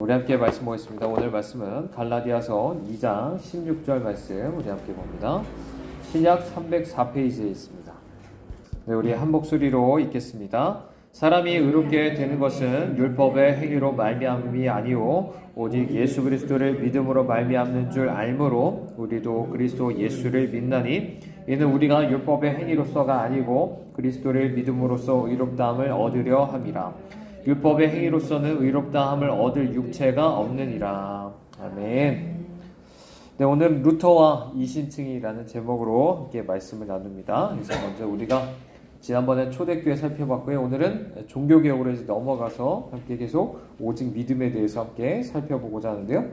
우리 함께 말씀 보겠습니다. 오늘 말씀은 갈라디아서 2장 16절 말씀 우리 함께 봅니다. 신약 304페이지에 있습니다. 네, 우리 한 목소리로 읽겠습니다. 사람이 의롭게 되는 것은 율법의 행위로 말미암음이 아니오 오직 예수 그리스도를 믿음으로 말미암는 줄 알므로 우리도 그리스도 예수를 믿나니 이는 우리가 율법의 행위로서가 아니고 그리스도를 믿음으로써 의롭다함을 얻으려 함이라. 율법의 행위로서는 의롭다함을 얻을 육체가 없느니라. 아멘. 네, 오늘 루터와 이신층이라는 제목으로 함께 말씀을 나눕니다. 그래서 먼저 우리가 지난번에 초대교회 살펴봤고요. 오늘은 종교개혁으로 이제 넘어가서 함께 계속 오직 믿음에 대해서 함께 살펴보고자 하는데요.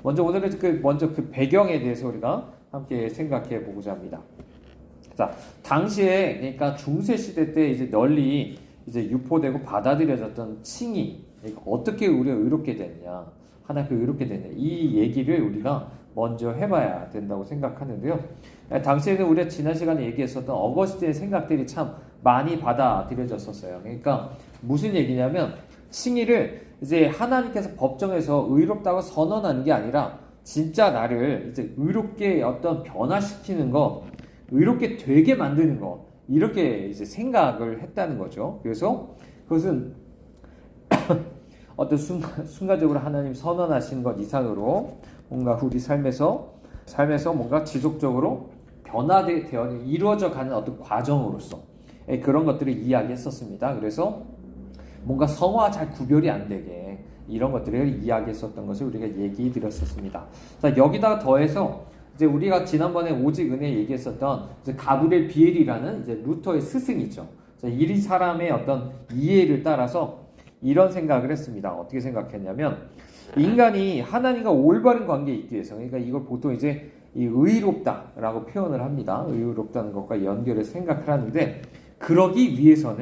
오늘은 그 배경에 대해서 우리가 함께 생각해 보고자 합니다. 자, 당시에 그러니까 중세 시대 때 이제 널리 이제 유포되고 받아들여졌던 칭의, 그러니까 어떻게 우리가 의롭게 됐냐, 하나님께 의롭게 됐냐, 이 얘기를 우리가 먼저 해봐야 된다고 생각하는데요. 당시에는 우리가 지난 시간에 얘기했었던 어거스틴의 생각들이 참 많이 받아들여졌었어요. 그러니까 무슨 얘기냐면 칭의를 이제 하나님께서 법정에서 의롭다고 선언하는 게 아니라 진짜 나를 이제 의롭게 어떤 변화시키는 거, 의롭게 되게 만드는 거, 이렇게 이제 생각을 했다는 거죠. 그래서 그것은 어떤 순간적으로 하나님 선언하신 것 이상으로 뭔가 우리 삶에서 뭔가 지속적으로 변화되어 이루어져 가는 어떤 과정으로서 그런 것들을 이야기했었습니다. 그래서 뭔가 성화와 잘 구별이 안 되게 이런 것들을 이야기했었던 것을 우리가 얘기 드렸었습니다. 자, 여기다가 더해서 이제 우리가 지난번에 오직 은혜 얘기했었던 이제 가브리엘 비엘이라는 이제 루터의 스승이죠. 이 사람의 어떤 이해를 따라서 이런 생각을 했습니다. 어떻게 생각했냐면 인간이 하나님과 올바른 관계에 있기 위해서, 그러니까 이걸 보통 이제 이 의롭다라고 표현을 합니다. 의롭다는 것과 연결해서 생각을 하는데 그러기 위해서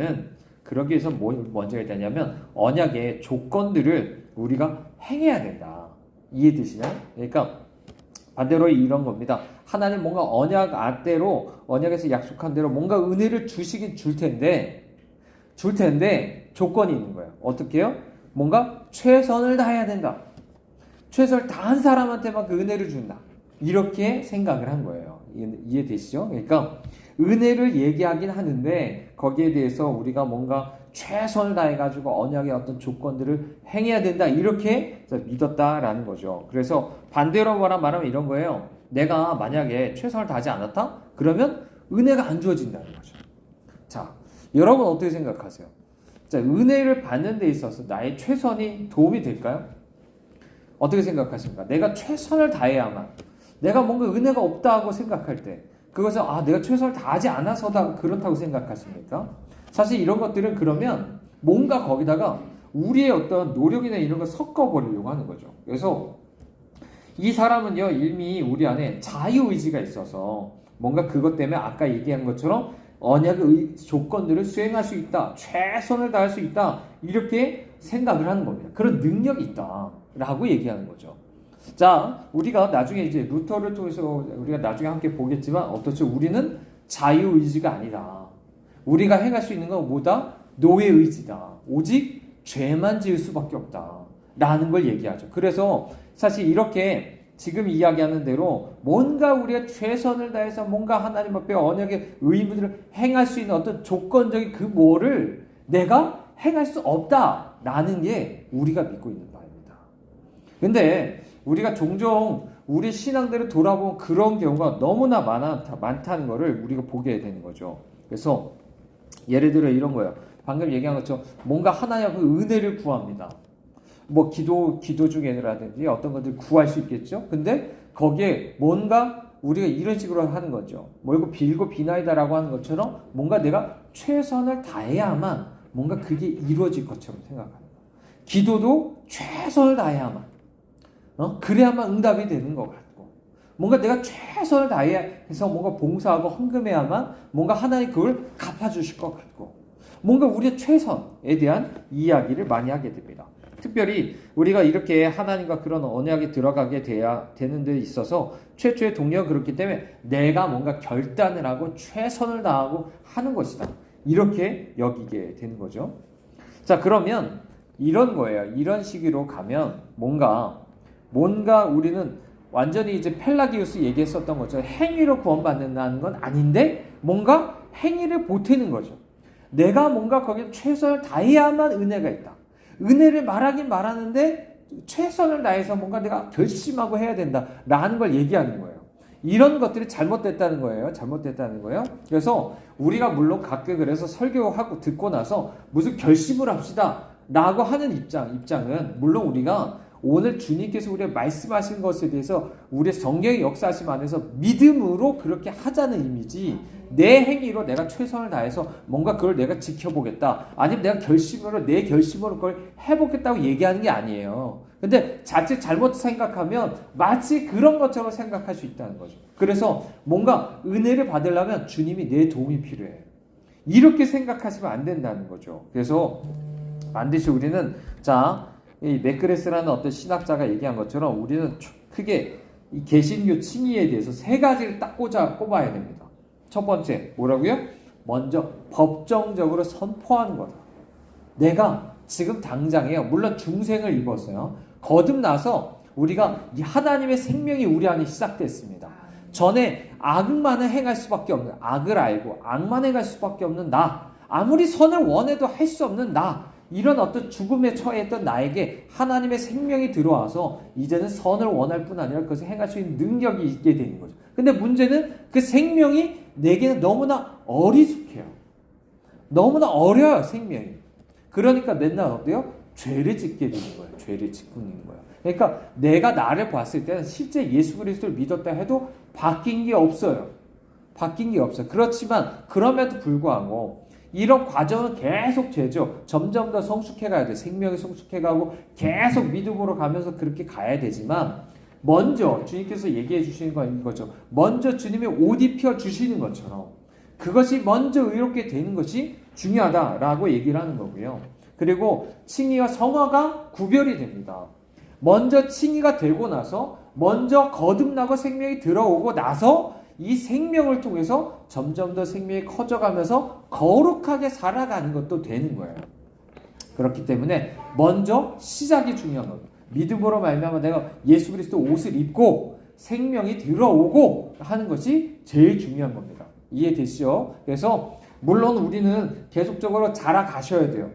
뭘 먼저 해야 되냐면 언약의 조건들을 우리가 행해야 된다. 이해되시나요? 그러니까 반대로 이런 겁니다. 하나님 뭔가 언약에서 약속한 대로 뭔가 은혜를 줄 텐데 조건이 있는 거예요. 어떻게 해요? 뭔가 최선을 다해야 된다. 최선을 다한 사람한테만 그 은혜를 준다. 이렇게 생각을 한 거예요. 이해되시죠? 그러니까 은혜를 얘기하긴 하는데 거기에 대해서 우리가 뭔가 최선을 다해가지고 언약의 어떤 조건들을 행해야 된다. 이렇게 믿었다라는 거죠. 그래서 반대로 말하면 이런 거예요. 내가 만약에 최선을 다하지 않았다? 그러면 은혜가 안 주어진다는 거죠. 자, 여러분 어떻게 생각하세요? 자, 은혜를 받는 데 있어서 나의 최선이 도움이 될까요? 어떻게 생각하십니까? 내가 최선을 다해야만, 내가 뭔가 은혜가 없다고 생각할 때 그것은 내가 최선을 다하지 않아서 그렇다고 생각하십니까? 사실 이런 것들은 그러면 뭔가 거기다가 우리의 어떤 노력이나 이런 걸 섞어버리려고 하는 거죠. 그래서 이 사람은요, 이미 우리 안에 자유의지가 있어서 뭔가 그것 때문에 아까 얘기한 것처럼 언약의 조건들을 수행할 수 있다, 최선을 다할 수 있다, 이렇게 생각을 하는 겁니다. 그런 능력이 있다라고 얘기하는 거죠. 자, 우리가 나중에 이제 루터를 통해서 우리가 나중에 함께 보겠지만 어떻죠? 우리는 자유의지가 아니라 우리가 행할 수 있는 건 뭐다? 노예의지다. 오직 죄만 지을 수밖에 없다. 라는 걸 얘기하죠. 그래서 사실 이렇게 지금 이야기하는 대로 뭔가 우리가 최선을 다해서 뭔가 하나님 앞에 언약의 의무들을 행할 수 있는 어떤 조건적인 그 뭐를 내가 행할 수 없다라는 게 우리가 믿고 있는 바입니다. 근데 우리가 종종 우리 신앙들을 돌아보면 그런 경우가 너무나 많다는 것을 우리가 보게 되는 거죠. 그래서 예를 들어 이런 거예요. 방금 얘기한 것처럼 뭔가 하나님 앞에 은혜를 구합니다. 뭐 기도 중에라든지 어떤 것들 구할 수 있겠죠. 근데 거기에 뭔가 우리가 이런 식으로 하는 거죠. 멀고 빌고 비나이다라고 하는 것처럼 뭔가 내가 최선을 다해야만 뭔가 그게 이루어질 것처럼 생각하는 거예요. 기도도 최선을 다해야만 그래야만 응답이 되는 것 같고, 뭔가 내가 최선을 다해서 뭔가 봉사하고 헌금해야만 뭔가 하나님 그걸 갚아주실 것 같고, 뭔가 우리의 최선에 대한 이야기를 많이 하게 됩니다. 특별히 우리가 이렇게 하나님과 그런 언약에 들어가게 돼야 되는 데 있어서 최초의 동력은 그렇기 때문에 내가 뭔가 결단을 하고 최선을 다하고 하는 것이다. 이렇게 여기게 되는 거죠. 자, 그러면 이런 거예요. 이런 시기로 가면 뭔가 우리는 완전히 이제 펠라기우스 얘기했었던 것처럼 행위로 구원받는다는 건 아닌데 뭔가 행위를 보태는 거죠. 내가 뭔가 거기에 최선을 다해야만 은혜가 있다. 은혜를 말하긴 말하는데 최선을 다해서 뭔가 내가 결심하고 해야 된다라는 걸 얘기하는 거예요. 이런 것들이 잘못됐다는 거예요. 잘못됐다는 거예요. 그래서 우리가 물론 가끔 그래서 설교하고 듣고 나서 무슨 결심을 합시다 라고 하는 입장은 물론 우리가 오늘 주님께서 우리가 말씀하신 것에 대해서 우리의 성경의 역사하심 안에서 믿음으로 그렇게 하자는 의미지, 내 행위로 내가 최선을 다해서 뭔가 그걸 내가 지켜보겠다, 아니면 내가 내 결심으로 그걸 해보겠다고 얘기하는 게 아니에요. 근데 자칫 잘못 생각하면 마치 그런 것처럼 생각할 수 있다는 거죠. 그래서 뭔가 은혜를 받으려면 주님이 내 도움이 필요해요. 이렇게 생각하시면 안 된다는 거죠. 그래서 반드시 우리는 이 맥그레스라는 어떤 신학자가 얘기한 것처럼 우리는 크게 이 개신교 칭의에 대해서 세 가지를 딱 꼽아야 됩니다. 첫 번째 뭐라고요? 먼저 법정적으로 선포하는 거다. 내가 지금 당장에요. 물론 중생을 입었어요. 거듭나서 우리가 이 하나님의 생명이 우리 안에 시작됐습니다. 전에 악만을 행할 수밖에 없는, 악을 알고 악만 행할 수밖에 없는 나, 아무리 선을 원해도 할 수 없는 나, 이런 어떤 죽음에 처해있던 나에게 하나님의 생명이 들어와서 이제는 선을 원할 뿐 아니라 그것을 행할 수 있는 능력이 있게 되는 거죠. 근데 문제는 그 생명이 내게는 너무나 어리숙해요. 너무나 어려요, 생명이. 그러니까 맨날 어때요? 죄를 짓게 되는 거예요. 죄를 짓고 있는 거예요. 그러니까 내가 나를 봤을 때는 실제 예수 그리스도를 믿었다 해도 바뀐 게 없어요. 바뀐 게 없어요. 그렇지만 그럼에도 불구하고 이런 과정은 계속 죄죠. 점점 더 성숙해가야 돼. 생명이 성숙해가고 계속 믿음으로 가면서 그렇게 가야 되지만, 먼저 주님께서 얘기해 주시는 건 이거죠. 먼저 주님이 옷 입혀 주시는 것처럼 그것이 먼저 의롭게 되는 것이 중요하다라고 얘기를 하는 거고요. 그리고 칭의와 성화가 구별이 됩니다. 먼저 칭의가 되고 나서, 먼저 거듭나고 생명이 들어오고 나서 이 생명을 통해서 점점 더 생명이 커져가면서 거룩하게 살아가는 것도 되는 거예요. 그렇기 때문에 먼저 시작이 중요한 겁니다. 믿음으로 말미암아 내가 예수 그리스도 옷을 입고 생명이 들어오고 하는 것이 제일 중요한 겁니다. 이해되시죠? 그래서 물론 우리는 계속적으로 자라가셔야 돼요.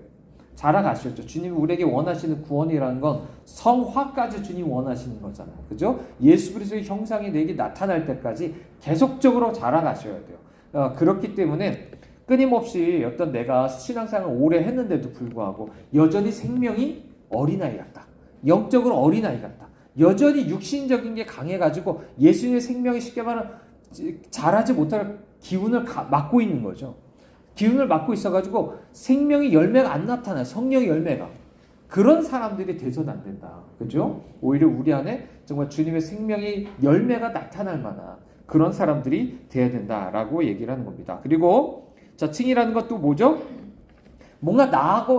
자라가셨죠. 주님이 우리에게 원하시는 구원이라는 건 성화까지 주님이 원하시는 거잖아요. 그죠? 예수 그리스도의 형상이 내게 나타날 때까지 계속적으로 자라가셔야 돼요. 그렇기 때문에 끊임없이 어떤 내가 신앙생활을 오래 했는데도 불구하고 여전히 생명이 어린아이 같다. 영적으로 어린아이 같다. 여전히 육신적인 게 강해가지고 예수님의 생명이 쉽게 말하면 자라지 못할 기운을 맡고 있는 거죠. 기운을 맡고 있어가지고 생명의 열매가 안 나타나요. 성령의 열매가. 그런 사람들이 돼서는 안 된다. 그죠? 오히려 우리 안에 정말 주님의 생명의 열매가 나타날 만한 그런 사람들이 돼야 된다라고 얘기를 하는 겁니다. 그리고 칭의라는 것도 뭐죠? 뭔가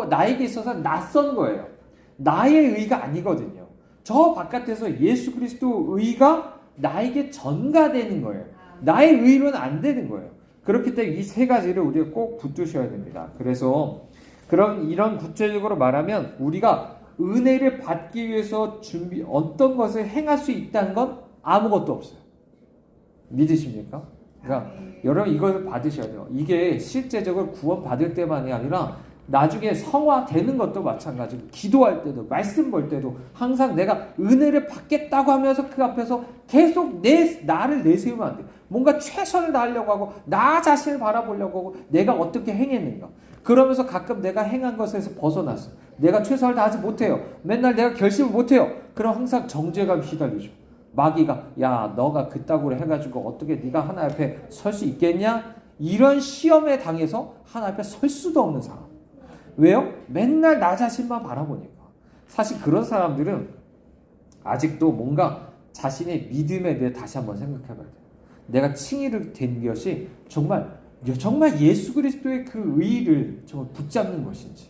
나에게 있어서 낯선 거예요. 나의 의가 아니거든요. 저 바깥에서 예수 그리스도 의가 나에게 전가되는 거예요. 나의 의로는 안 되는 거예요. 그렇기 때문에 이 세 가지를 우리가 꼭 붙드셔야 됩니다. 그래서 이런 구체적으로 말하면 우리가 은혜를 받기 위해서 어떤 것을 행할 수 있다는 건 아무것도 없어요. 믿으십니까? 그러니까 여러분 이걸 받으셔야 돼요. 이게 실제적으로 구원 받을 때만이 아니라 나중에 성화되는 것도 마찬가지고, 기도할 때도, 말씀 볼 때도 항상 내가 은혜를 받겠다고 하면서 그 앞에서 계속 나를 내세우면 안 돼요. 뭔가 최선을 다하려고 하고 나 자신을 바라보려고 하고 내가 어떻게 행했는가, 그러면서 가끔 내가 행한 것에서 벗어났어. 내가 최선을 다하지 못해요. 맨날 내가 결심을 못해요. 그럼 항상 정죄감이 휘달리죠. 마귀가 야 너가 그따구로 해가지고 어떻게 네가 하나님 앞에 설 수 있겠냐, 이런 시험에 당해서 하나님 앞에 설 수도 없는 사람. 왜요? 맨날 나 자신만 바라보니까. 사실 그런 사람들은 아직도 뭔가 자신의 믿음에 대해 다시 한번 생각해봐야 돼요. 내가 칭의를 된 것이 정말 예수 그리스도의 그 의의를 정말 붙잡는 것인지,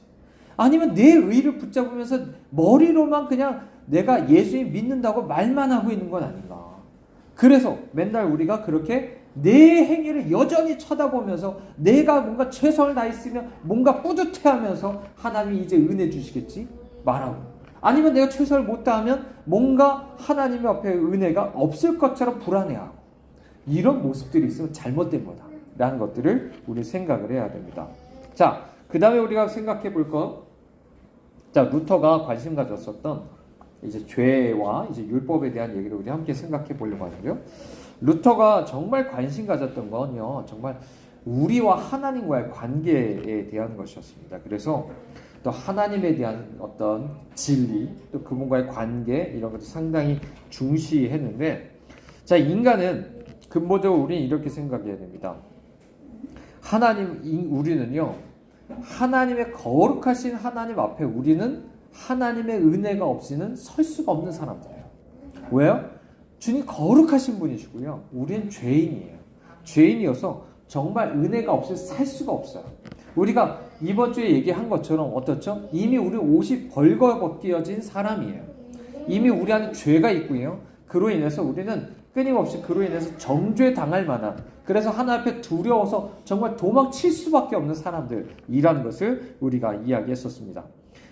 아니면 내 의의를 붙잡으면서 머리로만 그냥 내가 예수님 믿는다고 말만 하고 있는 건 아닌가. 그래서 맨날 우리가 그렇게 내 행위를 여전히 쳐다보면서 내가 뭔가 최선을 다했으면 뭔가 뿌듯해하면서 하나님이 이제 은혜 주시겠지? 말하고, 아니면 내가 최선을 못 다하면 뭔가 하나님 앞에 은혜가 없을 것처럼 불안해하고, 이런 모습들이 있으면 잘못된 거다 라는 것들을 우리 생각을 해야 됩니다. 자, 그 다음에 우리가 생각해 볼 것, 자, 루터가 관심 가졌었던 이제 죄와 이제 율법에 대한 얘기를 우리 함께 생각해 보려고 하는데요. 루터가 정말 관심 가졌던 건요, 정말 우리와 하나님과의 관계에 대한 것이었습니다. 그래서 또 하나님에 대한 어떤 진리, 또 그분과의 관계, 이런 것도 상당히 중시했는데, 자, 인간은 근본적으로 우리는 이렇게 생각해야 됩니다. 우리는요, 하나님의 거룩하신 하나님 앞에 우리는 하나님의 은혜가 없이는 설 수가 없는 사람들이에요. 왜요? 주님 거룩하신 분이시고요, 우리는 죄인이에요. 죄인이어서 정말 은혜가 없이 살 수가 없어요. 우리가 이번 주에 얘기한 것처럼 어떻죠? 이미 우리 옷이 벌거벗겨진 사람이에요. 이미 우리 안에 죄가 있고요, 그로 인해서 우리는 끊임없이 그로 인해서 정죄 당할 만한, 그래서 하나님 앞에 두려워서 정말 도망칠 수밖에 없는 사람들이라는 것을 우리가 이야기했었습니다.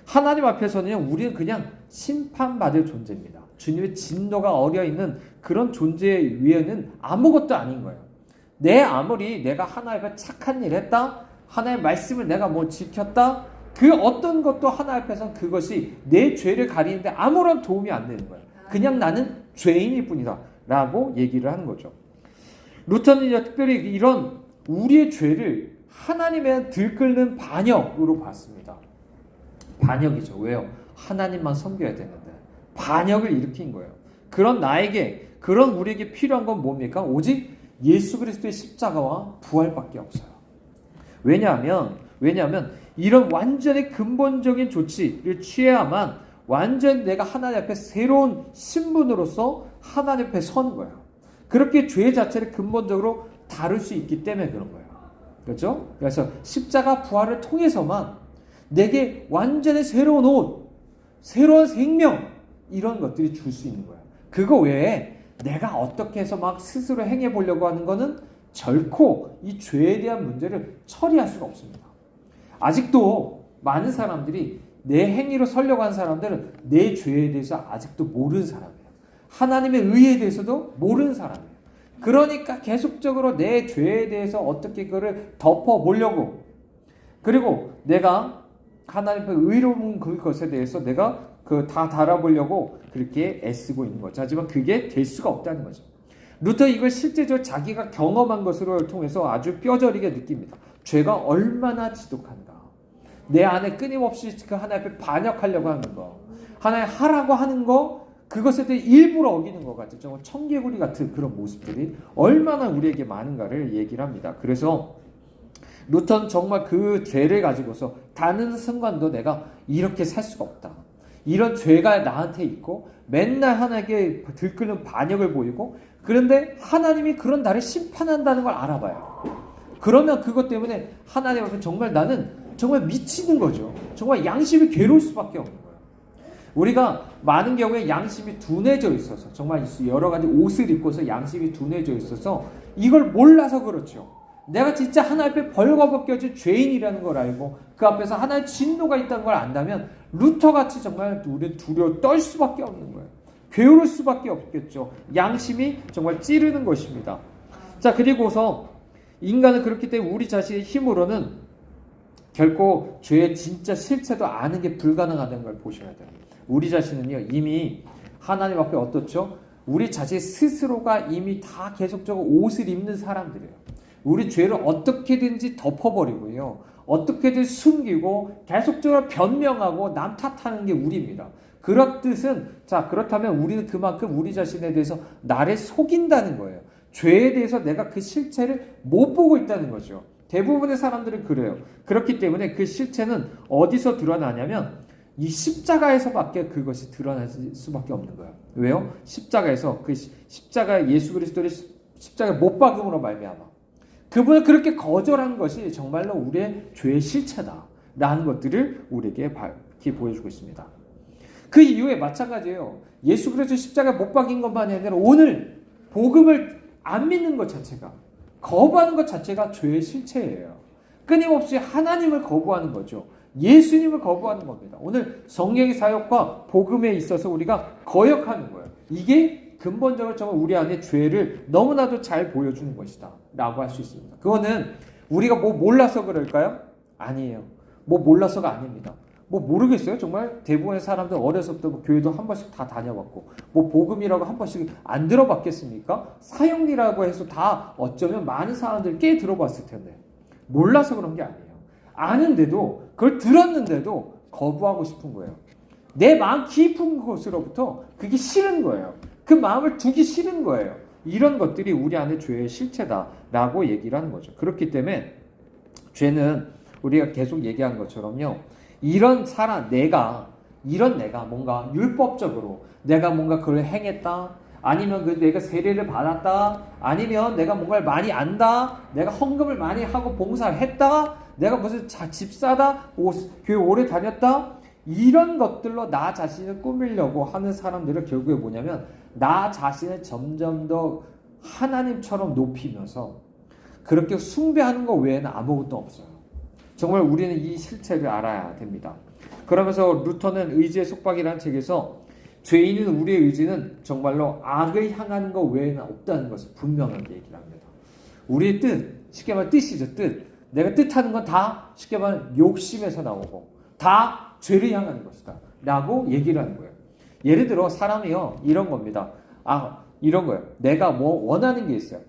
하나님 앞에서는 우리는 그냥 심판받을 존재입니다. 주님의 진노가 어려있는 그런 존재 위에는 아무것도 아닌 거예요. 아무리 내가 하나님 앞에 착한 일 했다, 하나님의 말씀을 내가 뭐 지켰다, 그 어떤 것도 하나님 앞에서는 그것이 내 죄를 가리는데 아무런 도움이 안 되는 거예요. 그냥 나는 죄인일 뿐이다 라고 얘기를 하는 거죠. 루터는 특별히 이런 우리의 죄를 하나님의 들끓는 반역으로 봤습니다. 반역이죠. 왜요? 하나님만 섬겨야 되는데 반역을 일으킨 거예요. 그런 우리에게 필요한 건 뭡니까? 오직 예수 그리스도의 십자가와 부활밖에 없어요. 왜냐하면 이런 완전히 근본적인 조치를 취해야만 완전 내가 하나님 앞에 새로운 신분으로서 하나님 앞에 서는 거예요. 그렇게 죄 자체를 근본적으로 다룰 수 있기 때문에 그런 거예요. 그렇죠? 그래서 십자가 부활을 통해서만 내게 완전히 새로운 옷, 새로운 생명, 이런 것들이 줄 수 있는 거예요. 그거 외에 내가 어떻게 해서 막 스스로 행해 보려고 하는 거는 결코 이 죄에 대한 문제를 처리할 수가 없습니다. 아직도 많은 사람들이 내 행위로 살려고 하는 사람들은 내 죄에 대해서 아직도 모르는 사람이에요. 하나님의 의에 대해서도 모르는 사람이에요. 그러니까 계속적으로 내 죄에 대해서 어떻게 그걸 덮어보려고, 그리고 내가 하나님의 의로운 그것에 대해서 내가 다 달아보려고 그렇게 애쓰고 있는 거죠. 하지만 그게 될 수가 없다는 거죠. 루터 이걸 실제적으로 자기가 경험한 것으로 통해서 아주 뼈저리게 느낍니다. 죄가 얼마나 지독한가. 내 안에 끊임없이 그 하나님 앞에 반역하려고 하는 거, 하나님 하라고 하는 거, 그것에 대해 일부러 어기는 것 같은 정말 청개구리 같은 그런 모습들이 얼마나 우리에게 많은가를 얘기를 합니다. 그래서 루터는 정말 그 죄를 가지고서 단 순간도 내가 이렇게 살 수가 없다. 이런 죄가 나한테 있고 맨날 하나님께 들끓는 반역을 보이고, 그런데 하나님이 그런 나를 심판한다는 걸 알아봐요. 그러면 그것 때문에 하나님 앞에 정말 나는 정말 미치는 거죠. 정말 양심이 괴로울 수밖에 없는 거예요. 우리가 많은 경우에 양심이 둔해져 있어서, 정말 여러 가지 옷을 입고서 양심이 둔해져 있어서 이걸 몰라서 그렇죠. 내가 진짜 하나님 앞에 벌거벗겨진 죄인이라는 걸 알고 그 앞에서 하나님의 진노가 있다는 걸 안다면 루터같이 정말 우리는 두려워 떨 수밖에 없는 거예요. 괴로울 수밖에 없겠죠. 양심이 정말 찌르는 것입니다. 자, 그리고서 인간은 그렇기 때문에 우리 자신의 힘으로는 결코 죄의 진짜 실체도 아는 게 불가능하다는 걸 보셔야 돼요. 우리 자신은요, 이미 하나님 앞에 어떻죠? 우리 자신 스스로가 이미 다 계속적으로 옷을 입는 사람들이에요. 우리 죄를 어떻게든지 덮어버리고요, 어떻게든 숨기고 계속적으로 변명하고 남 탓하는 게 우리입니다. 그런 뜻은, 자, 그렇다면 우리는 그만큼 우리 자신에 대해서 나를 속인다는 거예요. 죄에 대해서 내가 그 실체를 못 보고 있다는 거죠. 대부분의 사람들은 그래요. 그렇기 때문에 그 실체는 어디서 드러나냐면 이 십자가에서밖에 그것이 드러날 수밖에 없는 거예요. 왜요? 십자가에서 그 십자가 예수 그리스도를 십자가에 못 박음으로 말미암아 그분을 그렇게 거절한 것이 정말로 우리의 죄의 실체다라는 것들을 우리에게 밝히 보여주고 있습니다. 그 이후에 마찬가지예요. 예수 그리스도 십자가에 못 박인 것만이 아니라 오늘 복음을 안 믿는 것 자체가, 거부하는 것 자체가 죄의 실체예요. 끊임없이 하나님을 거부하는 거죠. 예수님을 거부하는 겁니다. 오늘 성령의 사역과 복음에 있어서 우리가 거역하는 거예요. 이게 근본적으로 정말 우리 안에 죄를 너무나도 잘 보여주는 것이다 라고 할 수 있습니다. 그거는 우리가 뭐 몰라서 그럴까요? 아니에요. 뭐 몰라서가 아닙니다. 뭐 모르겠어요. 정말 대부분의 사람들 어려서부터 뭐 교회도 한 번씩 다 다녀봤고 뭐 복음이라고 한 번씩 안 들어봤겠습니까? 사형리라고 해서 다 어쩌면 많은 사람들이 꽤 들어봤을 텐데 몰라서 그런 게 아니에요. 아는데도 그걸 들었는데도 거부하고 싶은 거예요. 내 마음 깊은 곳으로부터 그게 싫은 거예요. 그 마음을 두기 싫은 거예요. 이런 것들이 우리 안에 죄의 실체다라고 얘기를 하는 거죠. 그렇기 때문에 죄는 우리가 계속 얘기하는 것처럼요. 이런 내가 뭔가 율법적으로 내가 뭔가 그걸 행했다. 아니면 내가 세례를 받았다. 아니면 내가 뭔가를 많이 안다. 내가 헌금을 많이 하고 봉사를 했다. 내가 무슨 집사다. 교회 오래 다녔다. 이런 것들로 나 자신을 꾸미려고 하는 사람들은 결국에 뭐냐면 나 자신을 점점 더 하나님처럼 높이면서 그렇게 숭배하는 것 외에는 아무것도 없어요. 정말 우리는 이 실체를 알아야 됩니다. 그러면서 루터는 의지의 속박이라는 책에서 죄인은 우리의 의지는 정말로 악을 향하는 것 외에는 없다는 것을 분명하게 얘기를 합니다. 우리의 뜻, 쉽게 말하면 뜻이죠. 뜻. 내가 뜻하는 건 다 쉽게 말하면 욕심에서 나오고 다 죄를 향하는 것이다 라고 얘기를 하는 거예요. 예를 들어 사람이요 이런 겁니다. 이런 거예요. 내가 뭐 원하는 게 있어요.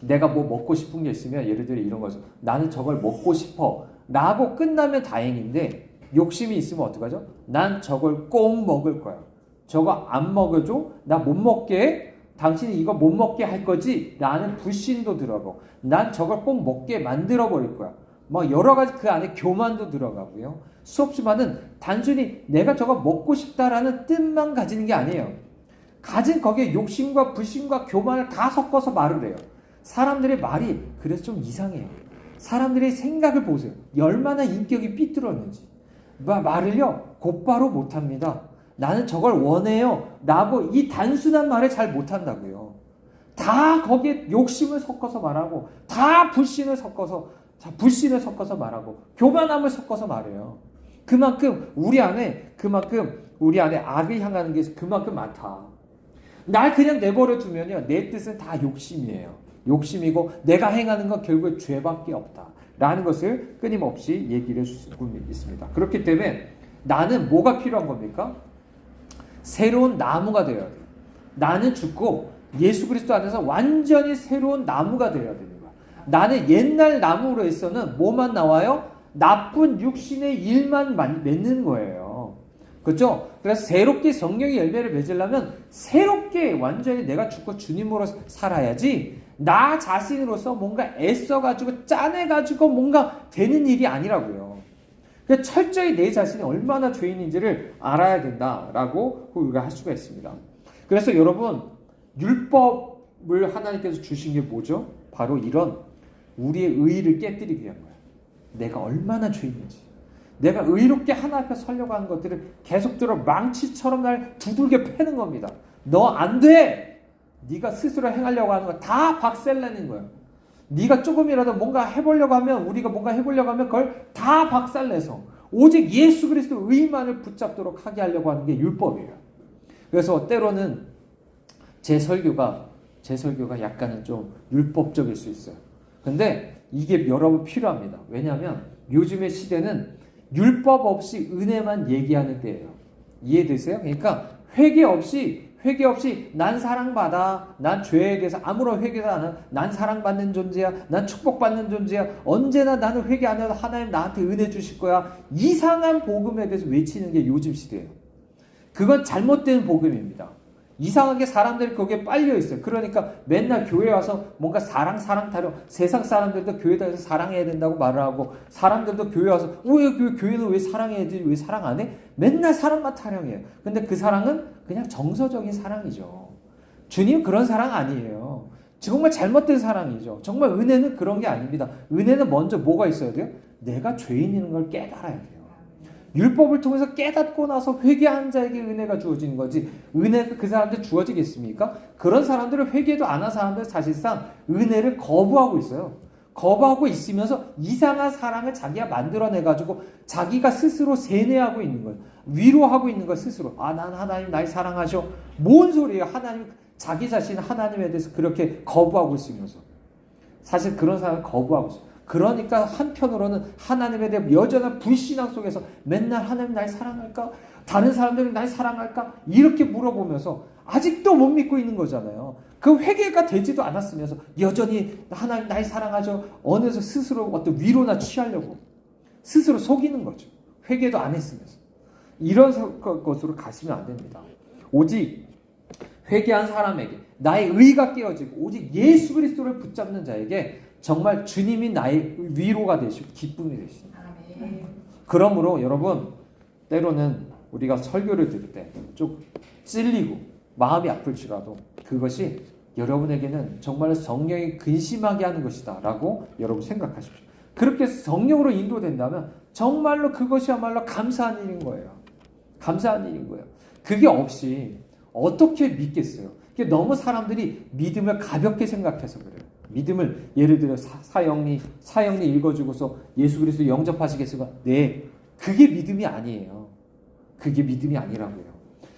내가 뭐 먹고 싶은 게 있으면 예를 들어 이런 거죠. 나는 저걸 먹고 싶어 라고 끝나면 다행인데 욕심이 있으면 어떡하죠? 난 저걸 꼭 먹을 거야. 저거 안 먹어줘? 나 못 먹게 해? 당신이 이거 못 먹게 할 거지? 라는 불신도 들어가고 난 저걸 꼭 먹게 만들어 버릴 거야. 뭐 여러 가지 그 안에 교만도 들어가고요. 수없이 많은 단순히 내가 저거 먹고 싶다라는 뜻만 가지는 게 아니에요. 가진 거기에 욕심과 불신과 교만을 다 섞어서 말을 해요. 사람들의 말이 그래서 좀 이상해요. 사람들의 생각을 보세요. 얼마나 인격이 삐뚤었는지. 말을요 곧바로 못합니다. 나는 저걸 원해요 라고 이 단순한 말을 잘 못한다고요. 다 거기에 욕심을 섞어서 말하고 다 불신을 섞어서 말하고 교만함을 섞어서 말해요. 그만큼 우리 안에 악을 향하는 게 그만큼 많다. 날 그냥 내버려 두면요 내 뜻은 다 욕심이에요. 욕심이고 내가 행하는 건 결국 죄밖에 없다 라는 것을 끊임없이 얘기를 해주고 있습니다. 그렇기 때문에 나는 뭐가 필요한 겁니까? 새로운 나무가 되어야 돼요. 나는 죽고 예수 그리스도 안에서 완전히 새로운 나무가 되어야 되는 거야. 나는 옛날 나무로서는 뭐만 나와요? 나쁜 육신의 일만 맺는 거예요. 그렇죠? 그래서 새롭게 성령의 열매를 맺으려면 새롭게 완전히 내가 죽고 주님으로 살아야지 나 자신으로서 뭔가 애써가지고 짜내가지고 뭔가 되는 일이 아니라고요. 그러니까 철저히 내 자신이 얼마나 죄인인지를 알아야 된다라고 우리가 할 수가 있습니다. 그래서 여러분 율법을 하나님께서 주신 게 뭐죠? 바로 이런 우리의 의의를 깨뜨리기 위한 거예요. 내가 얼마나 죄인인지. 내가 의롭게 하나님 앞에 서려고 하는 것들을 계속적으로 망치처럼 날 두들겨 패는 겁니다. 너 안 돼! 네가 스스로 행하려고 하는 거 다 박살내는 거예요. 네가 조금이라도 뭔가 해보려고 하면 우리가 뭔가 해보려고 하면 그걸 다 박살내서 오직 예수 그리스도 의만을 붙잡도록 하게 하려고 하는 게 율법이에요. 그래서 때로는 제 설교가 약간은 좀 율법적일 수 있어요. 근데 이게 여러분 필요합니다. 왜냐하면 요즘의 시대는 율법 없이 은혜만 얘기하는 때예요. 이해되세요? 그러니까 회개 없이 난 사랑받아. 난 죄에 대해서 아무런 회개도 안 하고 난 사랑받는 존재야. 난 축복받는 존재야. 언제나 나는 회개 안 해도 하나님 나한테 은혜 주실 거야. 이상한 복음에 대해서 외치는 게 요즘 시대예요. 그건 잘못된 복음입니다. 이상하게 사람들이 거기에 빨려 있어요. 그러니까 맨날 교회 와서 뭔가 사랑 타령. 세상 사람들도 교회 다녀서 사랑해야 된다고 말을 하고 사람들도 교회 와서 왜 교회는 왜 사랑해야지 왜 사랑 안 해? 맨날 사랑만 타령해요. 근데 그 사랑은 그냥 정서적인 사랑이죠. 주님 그런 사랑 아니에요. 정말 잘못된 사랑이죠. 정말 은혜는 그런 게 아닙니다. 은혜는 먼저 뭐가 있어야 돼요? 내가 죄인인 걸 깨달아야 돼요. 율법을 통해서 깨닫고 나서 회개한 자에게 은혜가 주어지는 거지 은혜가 그 사람한테 주어지겠습니까? 그런 사람들은 회개도 안 한 사람들은 사실상 은혜를 거부하고 있어요. 거부하고 있으면서 이상한 사랑을 자기가 만들어내가지고 자기가 스스로 세뇌하고 있는 거예요. 위로하고 있는 거 스스로. 아, 난 하나님 날 사랑하셔. 뭔 소리예요? 하나님, 자기 자신 하나님에 대해서 그렇게 거부하고 있으면서. 사실 그런 사람을 거부하고 있어요. 그러니까 한편으로는 하나님에 대한 여전한 불신앙 속에서 맨날 하나님 날 사랑할까? 다른 사람들은 날 사랑할까? 이렇게 물어보면서 아직도 못 믿고 있는 거잖아요. 그 회개가 되지도 않았으면서 여전히 하나님 날 사랑하죠. 어느새 스스로 어떤 위로나 취하려고 스스로 속이는 거죠. 회개도 안 했으면서. 이런 것으로 가시면 안 됩니다. 오직 회개한 사람에게 나의 의가 깨어지고 오직 예수 그리스도를 붙잡는 자에게 정말 주님이 나의 위로가 되시고 기쁨이 되십니다. 그러므로 여러분, 때로는 우리가 설교를 들을 때 좀 찔리고 마음이 아플지라도 그것이 여러분에게는 정말 성령이 근심하게 하는 것이다 라고 여러분 생각하십시오. 그렇게 성령으로 인도된다면 정말로 그것이야말로 감사한 일인 거예요. 감사한 일인 거예요. 그게 없이 어떻게 믿겠어요? 너무 사람들이 믿음을 가볍게 생각해서 그래요. 믿음을 예를 들어 사형리 읽어주고서 예수 그리스도 영접하시겠어요? 네, 그게 믿음이 아니에요. 그게 믿음이 아니라고요.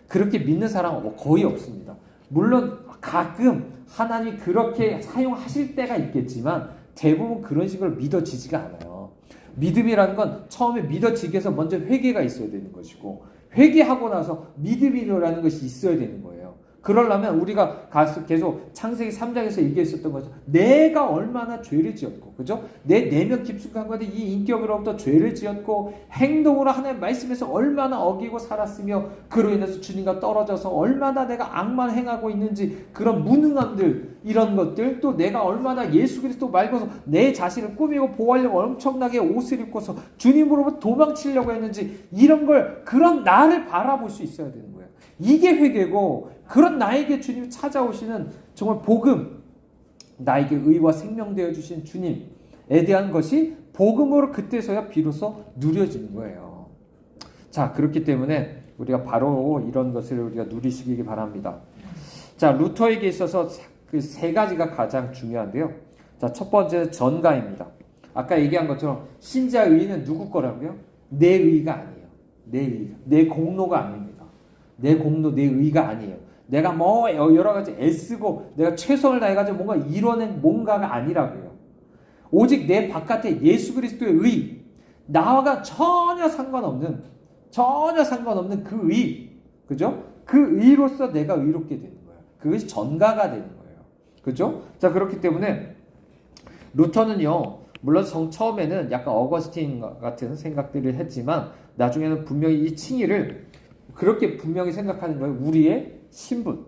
그렇게 믿는 사람은 거의 없습니다. 물론 가끔 하나님이 그렇게 사용하실 때가 있겠지만 대부분 그런 식으로 믿어지지가 않아요. 믿음이라는 건 처음에 믿어지기 위해서 먼저 회개가 있어야 되는 것이고 회개하고 나서 믿음이라는 것이 있어야 되는 거예요. 그러려면 우리가 계속 창세기 3장에서 얘기했었던 것처럼 내가 얼마나 죄를 지었고, 그죠? 내 내면 깊숙한 것에 이 인격으로부터 죄를 지었고 행동으로 하나님 말씀에서 얼마나 어기고 살았으며 그로 인해서 주님과 떨어져서 얼마나 내가 악만 행하고 있는지 그런 무능함들 이런 것들 또 내가 얼마나 예수 그리스도 말고서 내 자신을 꾸미고 보호하려고 엄청나게 옷을 입고서 주님으로부터 도망치려고 했는지 이런 걸 그런 나를 바라볼 수 있어야 되는 거예요. 이게 회개고 그런 나에게 주님이 찾아오시는 정말 복음, 나에게 의와 생명 되어주신 주님에 대한 것이 복음으로 그때서야 비로소 누려지는 거예요. 자, 그렇기 때문에 우리가 바로 이런 것을 우리가 누리시기 바랍니다. 자, 루터에게 있어서 그 세 가지가 가장 중요한데요. 자, 첫 번째는 전가입니다. 아까 얘기한 것처럼 신자의 의는 누구 거라고요? 내 의가 아니에요. 내 의가. 내 공로가 아닙니다. 내 공로, 내 의가 아니에요. 내가 뭐 여러 가지 애쓰고 내가 최선을 다해가지고 뭔가 이뤄낸 뭔가가 아니라고요. 오직 내 바깥에 예수 그리스도의 의, 나와가 전혀 상관없는 그 의, 그죠? 그 의로서 내가 의롭게 되는 거예요. 그것이 전가가 되는 거예요. 그죠? 자, 그렇기 때문에 루터는요, 물론 처음에는 약간 어거스틴 같은 생각들을 했지만 나중에는 분명히 이 칭의를 그렇게 분명히 생각하는 거예요. 우리의 신분,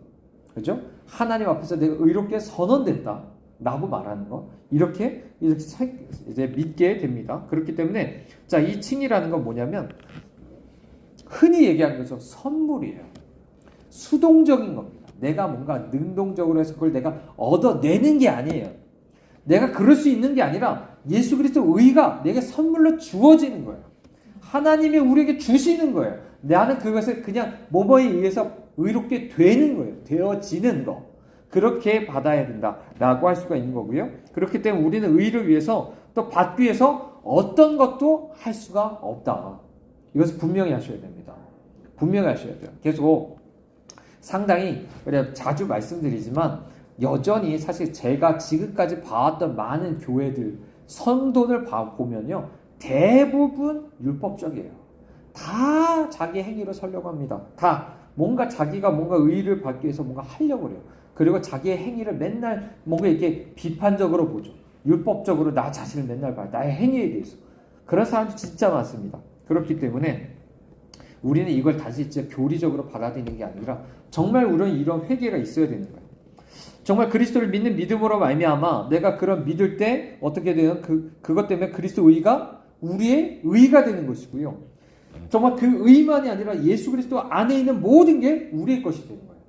그죠? 하나님 앞에서 내가 의롭게 선언됐다 라고 말하는 거, 이렇게 이제 믿게 됩니다. 그렇기 때문에 자, 이 칭의라는 건 뭐냐면 흔히 얘기하는 거죠. 선물이에요. 수동적인 겁니다. 내가 뭔가 능동적으로 해서 그걸 내가 얻어내는 게 아니에요. 내가 그럴 수 있는 게 아니라 예수 그리스도 의가 내게 선물로 주어지는 거예요. 하나님이 우리에게 주시는 거예요. 나는 그것을 그냥 뭐뭐에 의해서 의롭게 되는 거예요. 되어지는 거. 그렇게 받아야 된다라고 할 수가 있는 거고요. 그렇기 때문에 우리는 의를 위해서 또 받기 위해서 어떤 것도 할 수가 없다. 이것을 분명히 하셔야 됩니다. 분명히 하셔야 돼요. 계속 상당히 자주 말씀드리지만 여전히 사실 제가 지금까지 봐왔던 많은 교회들 성도들 보면요. 대부분 율법적이에요. 다 자기 행위로 살려고 합니다. 다 뭔가 자기가 뭔가 의의를 받기 위해서 뭔가 하려고 그래요. 그리고 자기의 행위를 맨날 뭔가 이렇게 비판적으로 보죠. 율법적으로 나 자신을 맨날 봐요. 나의 행위에 대해서. 그런 사람도 진짜 많습니다. 그렇기 때문에 우리는 이걸 다시 진짜 교리적으로 받아들이는 게 아니라 정말 우리는 이런 회개가 있어야 되는 거예요. 정말 그리스도를 믿는 믿음으로 말미암아 내가 그런 믿을 때 어떻게 되는 그것 때문에 그리스도 의가 우리의 의가 되는 것이고요. 정말 그 의만이 아니라 예수 그리스도 안에 있는 모든 게 우리의 것이 되는 거예요.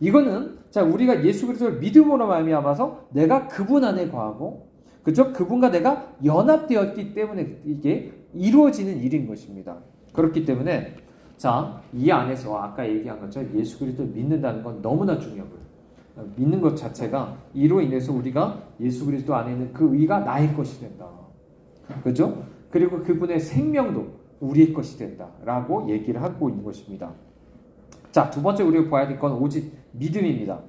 이거는 자, 우리가 예수 그리스도를 믿음으로 말미암아서 내가 그분 안에 거하고 그죠? 그분과 내가 연합되었기 때문에 이게 이루어지는 일인 것입니다. 그렇기 때문에 자, 이 안에서 아까 얘기한 것처럼 예수 그리스도를 믿는다는 건 너무나 중요하고요. 믿는 것 자체가 이로 인해서 우리가 예수 그리스도 안에 있는 그 의가 나의 것이 된다. 그죠? 그리고 그분의 생명도 우리의 것이 된다라고 얘기를 하고 있는 것입니다. 자, 두 번째 우리가 봐야 될 건 오직 믿음입니다.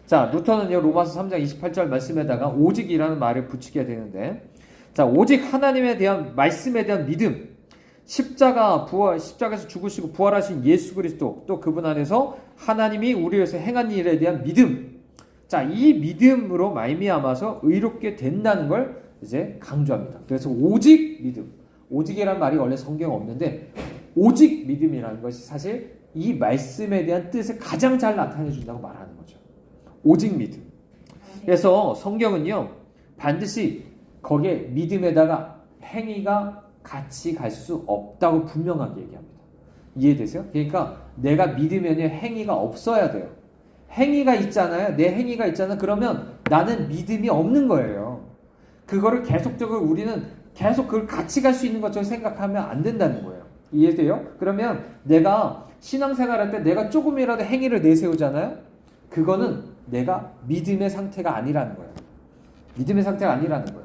자, 루터는요, 로마서 3장 28절 말씀에다가 오직이라는 말을 붙이게 되는데, 자, 오직 하나님에 대한 말씀에 대한 믿음, 십자가에서 죽으시고 부활하신 예수 그리스도, 또 그분 안에서 하나님이 우리 위해서 행한 일에 대한 믿음. 자, 이 믿음으로 말미암아서 의롭게 된다는 걸 이제 강조합니다. 그래서 오직 믿음. 오직이라는 말이 원래 성경에 없는데, 오직 믿음이라는 것이 사실 이 말씀에 대한 뜻을 가장 잘 나타내 준다고 말하는 거죠. 오직 믿음. 그래서 성경은요, 반드시 거기에 믿음에다가 행위가 같이 갈 수 없다고 분명하게 얘기합니다. 이해되세요? 그러니까 내가 믿으면 행위가 없어야 돼요. 행위가 있잖아요. 내 행위가 있잖아요. 그러면 나는 믿음이 없는 거예요. 그거를 계속적으로 우리는 계속 그걸 같이 갈 수 있는 것처럼 생각하면 안 된다는 거예요. 이해돼요? 그러면 내가 신앙생활할 때 내가 조금이라도 행위를 내세우잖아요. 그거는 내가 믿음의 상태가 아니라는 거예요. 믿음의 상태가 아니라는 거예요.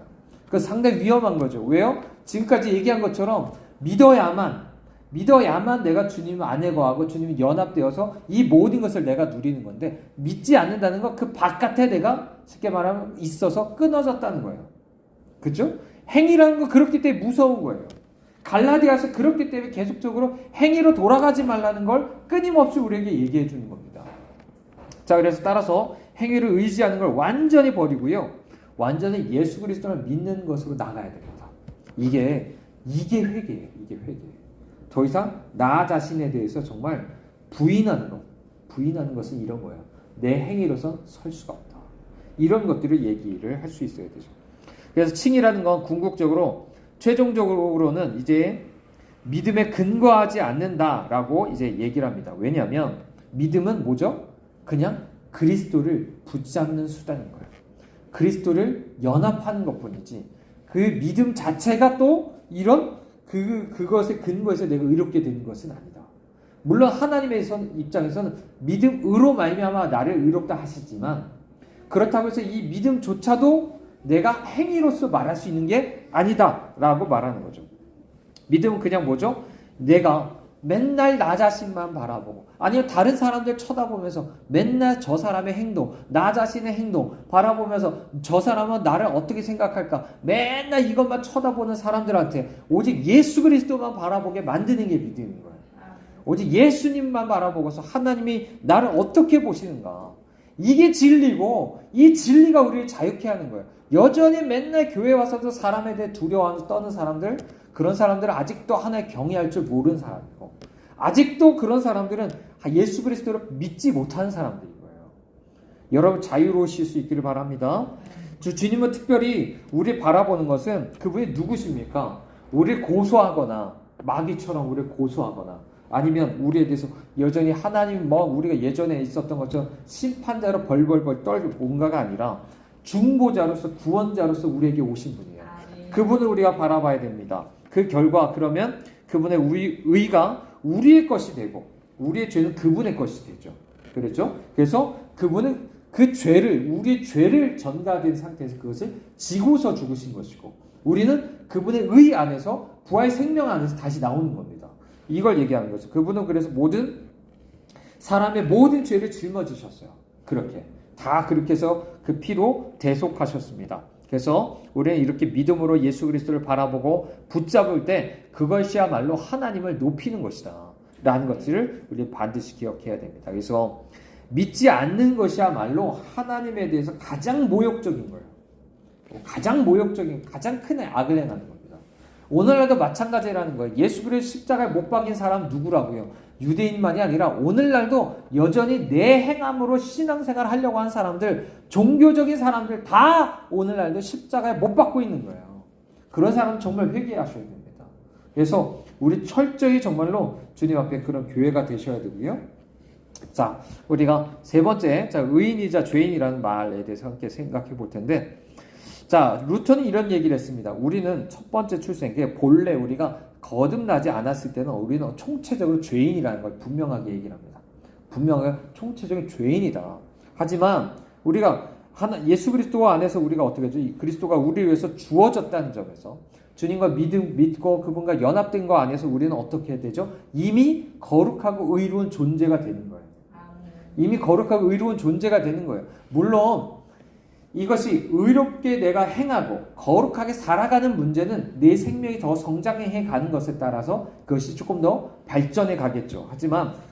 그 상당히 위험한 거죠. 왜요? 지금까지 얘기한 것처럼 믿어야만 내가 주님 안에 거하고 주님이 연합되어서 이 모든 것을 내가 누리는 건데, 믿지 않는다는 건 그 바깥에 내가 쉽게 말하면 있어서 끊어졌다는 거예요. 그렇죠? 행위라는 건 그렇기 때문에 무서운 거예요. 갈라디아서 그렇기 때문에 계속적으로 행위로 돌아가지 말라는 걸 끊임없이 우리에게 얘기해 주는 겁니다. 자, 그래서 따라서 행위를 의지하는 걸 완전히 버리고요, 완전히 예수 그리스도를 믿는 것으로 나가야 됩니다. 이게 회개예요. 이게 회개예요. 더 이상 나 자신에 대해서 정말 부인하는 것은 이런 거예요. 내 행위로선 설 수가 없다. 이런 것들을 얘기를 할 수 있어야 되죠. 그래서 칭이라는 건 궁극적으로 최종적으로는 이제 믿음에 근거하지 않는다라고 이제 얘기를 합니다. 왜냐하면 믿음은 뭐죠? 그냥 그리스도를 붙잡는 수단인 거예요. 그리스도를 연합하는 것뿐이지, 그 믿음 자체가 또 이런 그것에 근거해서 내가 의롭게 되는 것은 아니다. 물론 하나님의 입장에서는 믿음으로 말미암아 나를 의롭다 하시지만, 그렇다고 해서 이 믿음조차도 내가 행위로서 말할 수 있는 게 아니다라고 말하는 거죠. 믿음은 그냥 뭐죠? 내가 맨날 나 자신만 바라보고, 아니면 다른 사람들 쳐다보면서 맨날 저 사람의 행동, 나 자신의 행동 바라보면서 저 사람은 나를 어떻게 생각할까, 맨날 이것만 쳐다보는 사람들한테 오직 예수 그리스도만 바라보게 만드는 게 믿음인 거예요. 오직 예수님만 바라보고서 하나님이 나를 어떻게 보시는가, 이게 진리고, 이 진리가 우리를 자유케 하는 거예요. 여전히 맨날 교회 와서도 사람에 대해 두려워하면서 떠는 사람들, 그런 사람들은 아직도 하나의 경외할 줄 모르는 사람이고, 아직도 그런 사람들은 예수 그리스도를 믿지 못하는 사람들인 거예요. 여러분 자유로우실 수 있기를 바랍니다. 주님은 특별히 우리 바라보는 것은 그분이 누구십니까? 우리를 고소하거나 마귀처럼 우리를 고소하거나, 아니면 우리에 대해서 여전히 하나님 우리가 예전에 있었던 것처럼 심판자로 벌벌벌 떨고 뭔가가 아니라 중보자로서 구원자로서 우리에게 오신 분이에요. 그분을 우리가 바라봐야 됩니다. 그 결과 그러면 그분의 의가 우리의 것이 되고, 우리의 죄는 그분의 것이 되죠. 그렇죠? 그래서 그분은 우리의 죄를 전가된 상태에서 그것을 지고서 죽으신 것이고, 우리는 그분의 의 안에서, 부활 생명 안에서 다시 나오는 겁니다. 이걸 얘기하는 거죠. 그분은 그래서 사람의 모든 죄를 짊어지셨어요. 그렇게 해서 그 피로 대속하셨습니다. 그래서 우리는 이렇게 믿음으로 예수 그리스도를 바라보고 붙잡을 때 그것이야말로 하나님을 높이는 것이다 라는 것들을 우리 반드시 기억해야 됩니다. 그래서 믿지 않는 것이야말로 하나님에 대해서 가장 모욕적인 거예요. 가장 큰 악을 행하는 겁니다. 오늘날도 마찬가지라는 거예요. 예수 그리스도 십자가에 못 박인 사람 누구라고요? 유대인만이 아니라 오늘날도 여전히 내 행함으로 신앙생활을 하려고 하는 사람들, 종교적인 사람들 다 오늘날도 십자가에 못 박고 있는 거예요. 그런 사람은 정말 회개하셔야 됩니다. 그래서 우리 철저히 정말로 주님 앞에 그런 교회가 되셔야 되고요. 자, 우리가 세 번째, 의인이자 죄인이라는 말에 대해서 함께 생각해 볼 텐데, 자, 루터는 이런 얘기를 했습니다. 우리는 첫 번째 출생, 본래 우리가 거듭나지 않았을 때는 우리는 총체적으로 죄인이라는 걸 분명하게 얘기를 합니다. 분명하게 총체적인 죄인이다. 하지만 우리가 예수 그리스도 안에서 우리가 어떻게 하죠? 그리스도가 우리를 위해서 주어졌다는 점에서 주님과 믿고 그분과 연합된 거 안에서 우리는 어떻게 해야 되죠? 이미 거룩하고 의로운 존재가 되는 거예요. 이미 거룩하고 의로운 존재가 되는 거예요. 물론 이것이 의롭게 내가 행하고 거룩하게 살아가는 문제는 내 생명이 더 성장해 가는 것에 따라서 그것이 조금 더 발전해 가겠죠.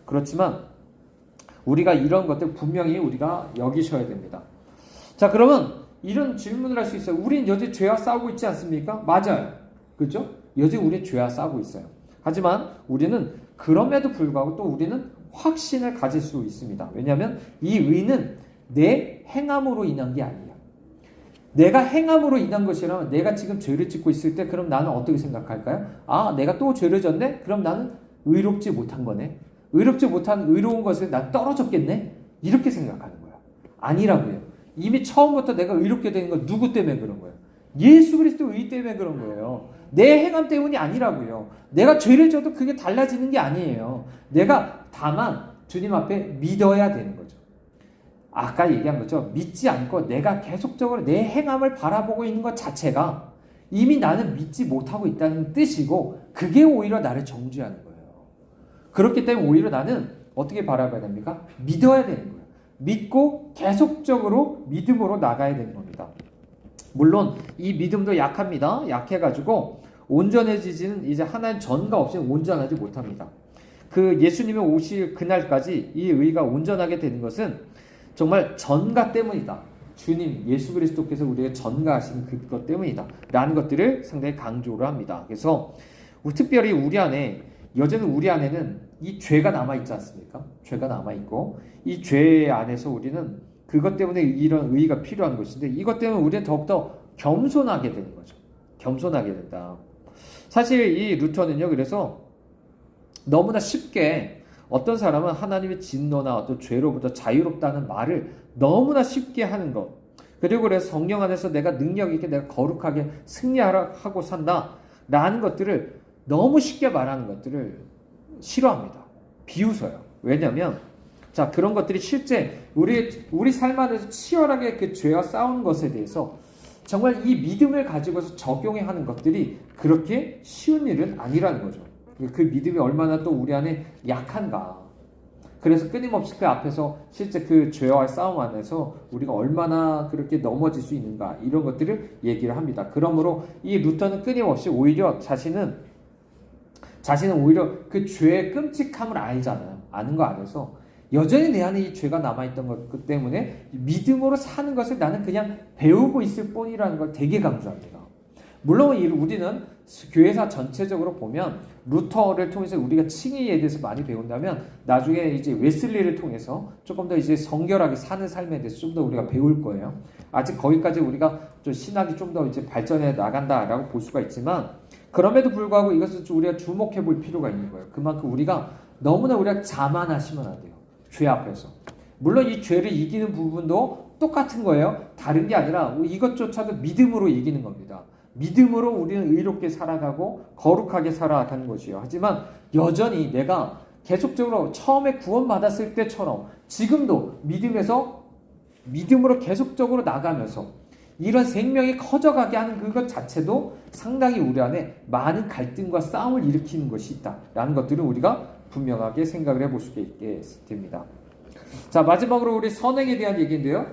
그렇지만 우리가 이런 것들 분명히 우리가 여기셔야 됩니다. 자, 그러면 이런 질문을 할 수 있어요. 우린 여전히 죄와 싸우고 있지 않습니까? 맞아요. 그렇죠? 여전히 우린 죄와 싸우고 있어요. 하지만 우리는 그럼에도 불구하고 또 우리는 확신을 가질 수 있습니다. 왜냐하면 이 의는 내 행함으로 인한 게 아니에요. 내가 행함으로 인한 것이라면 내가 지금 죄를 짓고 있을 때 그럼 나는 어떻게 생각할까요? 아, 내가 또 죄를 졌네? 그럼 나는 의롭지 못한 거네. 의롭지 못한 의로운 것에 난 떨어졌겠네? 이렇게 생각하는 거야. 아니라고요. 이미 처음부터 내가 의롭게 되는 건 누구 때문에 그런 거예요? 예수 그리스도 의 때문에 그런 거예요. 내 행함 때문이 아니라고요. 내가 죄를 져도 그게 달라지는 게 아니에요. 내가 다만 주님 앞에 믿어야 되는 거죠. 아까 얘기한 거죠. 믿지 않고 내가 계속적으로 내 행함을 바라보고 있는 것 자체가 이미 나는 믿지 못하고 있다는 뜻이고 그게 오히려 나를 정죄하는 거예요. 그렇기 때문에 오히려 나는 어떻게 바라봐야 됩니까? 믿어야 되는 거예요. 믿고 계속적으로 믿음으로 나가야 되는 겁니다. 물론 이 믿음도 약합니다. 약해가지고 온전해지지는 이제 하나님 전가 없이는 온전하지 못합니다. 그 예수님이 오실 그날까지 이 의가 온전하게 되는 것은 정말 전가 때문이다. 주님 예수 그리스도께서 우리에게 전가하신 그것 때문이다. 라는 것들을 상당히 강조를 합니다. 그래서 특별히 여전히 우리 안에는 이 죄가 남아있지 않습니까? 죄가 남아있고 이 죄 안에서 우리는 그것 때문에 이런 의의가 필요한 것인데 이것 때문에 우리는 더욱더 겸손하게 되는 거죠. 겸손하게 된다. 사실 이 루터는요. 그래서 너무나 쉽게 어떤 사람은 하나님의 진노나 어떤 죄로부터 자유롭다는 말을 너무나 쉽게 하는 것. 그리고 그래서 성령 안에서 내가 능력 있게 내가 거룩하게 승리하고 산다. 라는 것들을 너무 쉽게 말하는 것들을 싫어합니다. 비웃어요. 왜냐하면 자, 그런 것들이 실제 우리 삶 안에서 치열하게 그 죄와 싸우는 것에 대해서 정말 이 믿음을 가지고서 적용해 하는 것들이 그렇게 쉬운 일은 아니라는 거죠. 그 믿음이 얼마나 또 우리 안에 약한가. 그래서 끊임없이 그 앞에서 실제 그 죄와의 싸움 안에서 우리가 얼마나 그렇게 넘어질 수 있는가 이런 것들을 얘기를 합니다. 그러므로 이 루터는 끊임없이 오히려 자신은 오히려 그 죄의 끔찍함을 알잖아요. 아는 거 안에서 여전히 내 안에 이 죄가 남아있던 것 때문에 믿음으로 사는 것을 나는 그냥 배우고 있을 뿐이라는 걸 되게 강조합니다. 물론 우리는 교회사 전체적으로 보면 루터를 통해서 우리가 칭의에 대해서 많이 배운다면 나중에 이제 웨슬리를 통해서 조금 더 이제 성결하게 사는 삶에 대해서 좀 더 우리가 배울 거예요. 아직 거기까지 우리가 좀 신학이 좀 더 이제 발전해 나간다라고 볼 수가 있지만 그럼에도 불구하고 이것을 좀 우리가 주목해 볼 필요가 있는 거예요. 그만큼 너무나 우리가 자만하시면 안 돼요. 죄 앞에서. 물론 이 죄를 이기는 부분도 똑같은 거예요. 다른 게 아니라 이것조차도 믿음으로 이기는 겁니다. 믿음으로 우리는 의롭게 살아가고 거룩하게 살아가는 것이에요. 하지만 여전히 내가 계속적으로 처음에 구원받았을 때처럼 지금도 믿음으로 계속적으로 나가면서 이런 생명이 커져가게 하는 그것 자체도 상당히 우리 안에 많은 갈등과 싸움을 일으키는 것이 있다라는 것들을 우리가 분명하게 생각을 해볼 수 있게 됩니다. 자, 마지막으로 우리 선행에 대한 얘기인데요.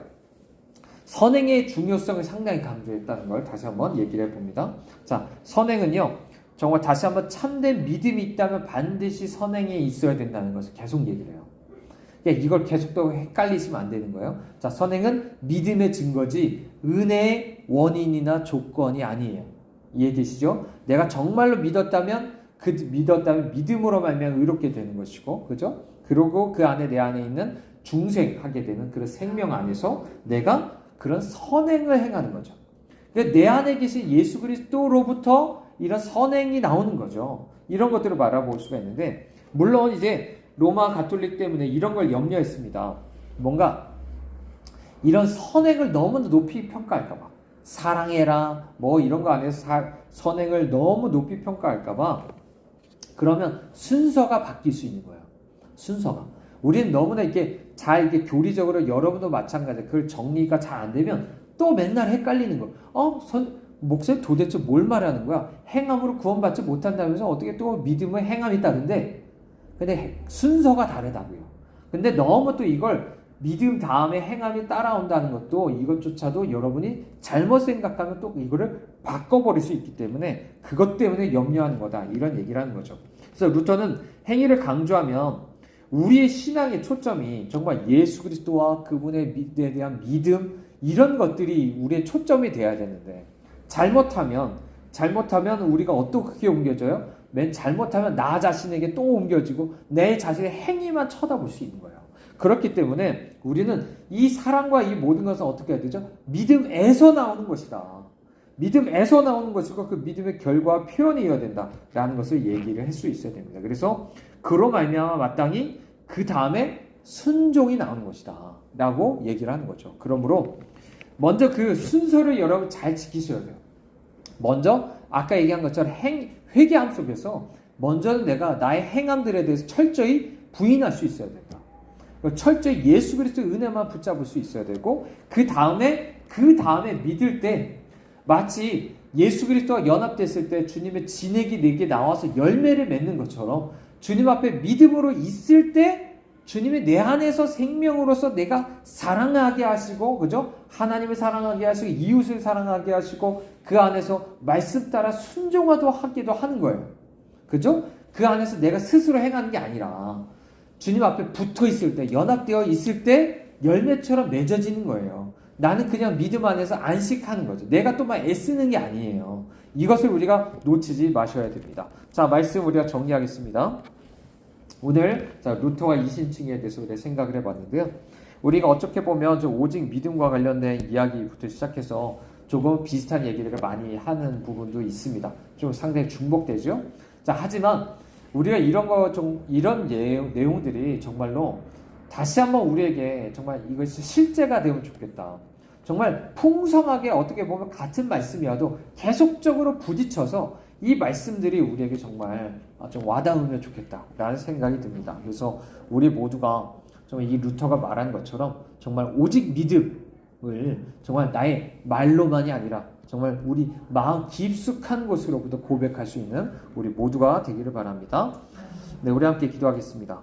선행의 중요성을 상당히 강조했다는 걸 다시 한번 얘기를 해봅니다. 자, 선행은요, 정말 다시 한번 참된 믿음이 있다면 반드시 선행에 있어야 된다는 것을 계속 얘기를 해요. 이걸 계속 또 헷갈리시면 안 되는 거예요. 자, 선행은 믿음의 증거지 은혜의 원인이나 조건이 아니에요. 이해되시죠? 내가 정말로 믿었다면 믿음으로 말미암아 의롭게 되는 것이고, 그죠? 그리고 그 안에 내 안에 있는 중생하게 되는 그런 생명 안에서 내가 그런 선행을 행하는 거죠. 그러니까 내 안에 계신 예수 그리스도로부터 이런 선행이 나오는 거죠. 이런 것들을 바라볼 수가 있는데, 물론 이제 로마 가톨릭 때문에 이런 걸 염려했습니다. 뭔가 이런 선행을 너무 높이 평가할까봐, 사랑해라 뭐 이런 거 안에서 선행을 너무 높이 평가할까봐, 그러면 순서가 바뀔 수 있는 거예요. 순서가. 우리는 너무나 이렇게 잘 이게 교리적으로 여러분도 마찬가지예요. 그걸 정리가 잘 안 되면 또 맨날 헷갈리는 거. 목사님 도대체 뭘 말하는 거야? 행함으로 구원받지 못한다면서 어떻게 또 믿음의 행함이 있다는데? 근데 순서가 다르다고요. 근데 너무 또 이걸 믿음 다음에 행함이 따라온다는 것도 이것조차도 여러분이 잘못 생각하면 또 이거를 바꿔버릴 수 있기 때문에 그것 때문에 염려하는 거다. 이런 얘기를 하는 거죠. 그래서 루터는 행위를 강조하면 우리의 신앙의 초점이 정말 예수 그리스도와 그분의 믿음에 대한 믿음 이런 것들이 우리의 초점이 돼야 되는데 잘못하면 우리가 어떻게 옮겨져요? 잘못하면 나 자신에게 또 옮겨지고 내 자신의 행위만 쳐다볼 수 있는 거예요. 그렇기 때문에 우리는 이 사랑과 이 모든 것은 어떻게 해야 되죠? 믿음에서 나오는 것이다. 믿음에서 나오는 것이고 그 믿음의 결과와 표현이어야 된다라는 것을 얘기를 할 수 있어야 됩니다. 그래서 그로 말미암아 마땅히 그 다음에 순종이 나오는 것이다 라고 얘기를 하는 거죠. 그러므로 먼저 그 순서를 여러분 잘 지키셔야 돼요. 먼저 아까 얘기한 것처럼 회개함 속에서 먼저는 내가 나의 행함들에 대해서 철저히 부인할 수 있어야 된다. 철저히 예수 그리스도의 은혜만 붙잡을 수 있어야 되고 그 다음에 믿을 때 마치 예수 그리스도와 연합됐을 때 주님의 진액이 내게 나와서 열매를 맺는 것처럼 주님 앞에 믿음으로 있을 때 주님이 내 안에서 생명으로서 내가 사랑하게 하시고, 그죠? 하나님을 사랑하게 하시고, 이웃을 사랑하게 하시고, 그 안에서 말씀 따라 순종하기도 하는 거예요. 그죠? 그 안에서 내가 스스로 행하는 게 아니라, 주님 앞에 붙어 있을 때, 연합되어 있을 때, 열매처럼 맺어지는 거예요. 나는 그냥 믿음 안에서 안식하는 거죠. 내가 또 막 애쓰는 게 아니에요. 이것을 우리가 놓치지 마셔야 됩니다. 자, 말씀 우리가 정리하겠습니다. 오늘 루터가 이신층에 대해서 우리가 생각을 해봤는데요. 우리가 어떻게 보면 오직 믿음과 관련된 이야기부터 시작해서 조금 비슷한 얘기를 많이 하는 부분도 있습니다. 좀 상당히 중복되죠. 자, 하지만 우리가 이런 내용들이 정말로 다시 한번 우리에게 정말 이것이 실제가 되면 좋겠다. 정말 풍성하게 어떻게 보면 같은 말씀이어도 계속적으로 부딪혀서 이 말씀들이 우리에게 정말 좀 와닿으면 좋겠다라는 생각이 듭니다. 그래서 우리 모두가 정말 이 루터가 말한 것처럼 정말 오직 믿음을 정말 나의 말로만이 아니라 정말 우리 마음 깊숙한 곳으로부터 고백할 수 있는 우리 모두가 되기를 바랍니다. 네, 우리 함께 기도하겠습니다.